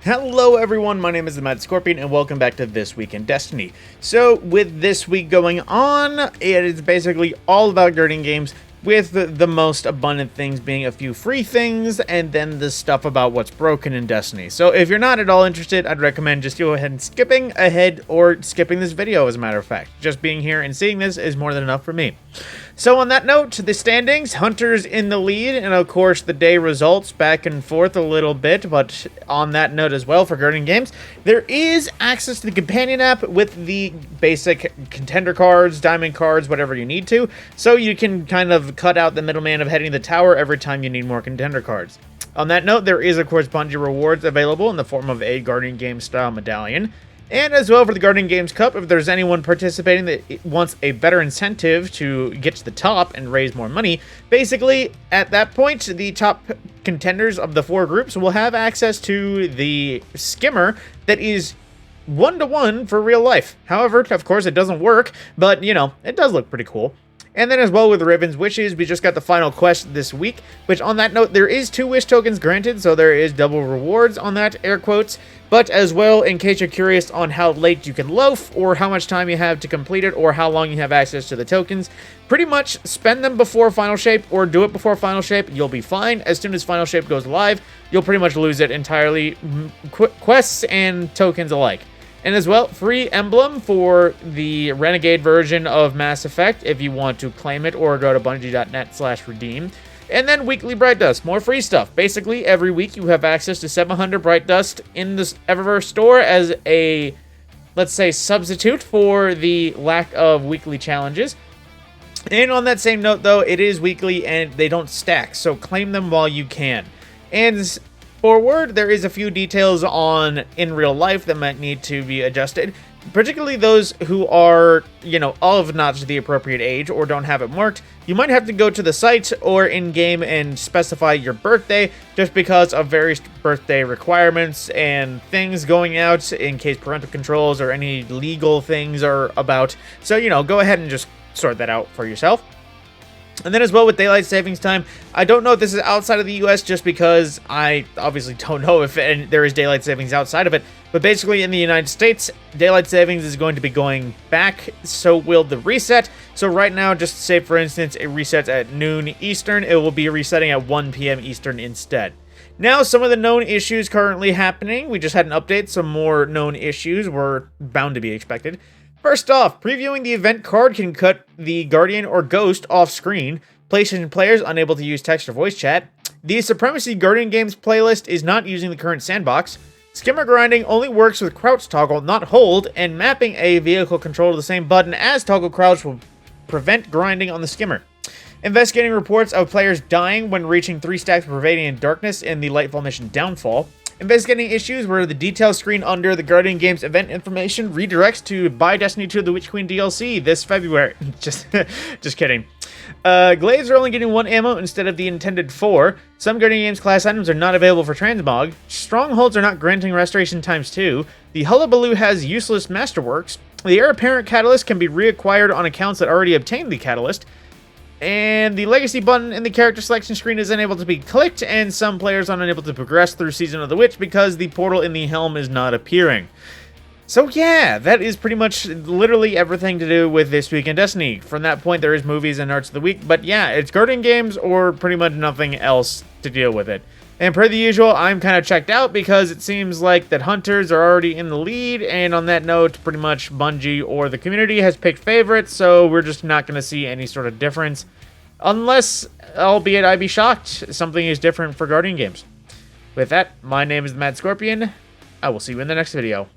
Hello everyone, my name is the Mad Scorpion and welcome back to This Week in Destiny. So with this week going on, it is basically all about guarding games, with the most abundant things being a few free things and then the stuff about what's broken in Destiny. So if you're not at all interested, I'd recommend just go ahead and skipping ahead or skipping this video, as a matter of fact. Just being here and seeing this is more than enough for me. So on that note, the standings, Hunter's in the lead, and of course the day results back and forth a little bit, but on that note as well for guarding games, there is access to the companion app with the basic contender cards, diamond cards, whatever you need to, so you can kind of cut out the middleman of heading the tower every time you need more contender cards. On that note, there is of course Bungie rewards available in the form of a Guardian Games style medallion. And as well for the Guardian Games Cup, if there's anyone participating that wants a better incentive to get to the top and raise more money, basically, at that point, the top contenders of the four groups will have access to the skimmer that is 1-to-1 for real life. However, of course, it doesn't work, but, you know, it does look pretty cool. And then as well with the Rivens Wishes, we just got the final quest this week, which on that note, there is 2 wish tokens granted, so there is double rewards on that, air quotes. But as well, in case you're curious on how late you can loaf, or how much time you have to complete it, or how long you have access to the tokens, pretty much spend them before Final Shape, or do it before Final Shape, you'll be fine. As soon as Final Shape goes live, you'll pretty much lose it entirely, quests and tokens alike. And as well, free emblem for the Renegade version of Mass Effect if you want to claim it or go to bungie.net/redeem. And then weekly Bright Dust, more free stuff. Basically, every week you have access to 700 Bright Dust in the Eververse store as a, let's say, substitute for the lack of weekly challenges. And on that same note, though, it is weekly and they don't stack, so claim them while you can. And forward, there is a few details on in real life that might need to be adjusted, particularly those who are, you know, of not the appropriate age or don't have it marked. You might have to go to the site or in-game and specify your birthday just because of various birthday requirements and things going out in case parental controls or any legal things are about. So, you know, go ahead and just sort that out for yourself. And then as well with Daylight Savings Time, I don't know if this is outside of the US just because I obviously don't know if there is Daylight Savings outside of it. But basically in the United States, Daylight Savings is going to be going back, so will the reset. So right now, just say for instance, it resets at noon Eastern, it will be resetting at 1 p.m. Eastern instead. Now, some of the known issues currently happening. We just had an update, some more known issues were bound to be expected. First off, previewing the event card can cut the Guardian or Ghost off screen. PlayStation players unable to use text or voice chat. The Supremacy Guardian Games playlist is not using the current sandbox. Skimmer grinding only works with crouch toggle, not hold, and mapping a vehicle control to the same button as toggle crouch will prevent grinding on the skimmer. Investigating reports of players dying when reaching 3 stacks of Radiant Darkness in the Lightfall mission Downfall. Investigating issues where the details screen under the Guardian Games event information redirects to Buy Destiny 2 The Witch Queen DLC this February. just kidding. Glaives are only getting 1 ammo instead of the intended 4. Some Guardian Games class items are not available for transmog. Strongholds are not granting restoration ×2. The Hullabaloo has useless masterworks. The Heir Apparent Catalyst can be reacquired on accounts that already obtained the Catalyst. And the Legacy button in the character selection screen is unable to be clicked, and some players are unable to progress through Season of the Witch because the portal in the helm is not appearing. So yeah, that is pretty much literally everything to do with This Week in Destiny. From that point, there is movies and arts of the week, but yeah, it's Guardian Games or pretty much nothing else to deal with it. And per the usual, I'm kind of checked out because it seems like that Hunters are already in the lead, and on that note, pretty much Bungie or the community has picked favorites, so we're just not going to see any sort of difference. Unless, albeit I'd be shocked, something is different for Guardian Games. With that, my name is the Mad Scorpion. I will see you in the next video.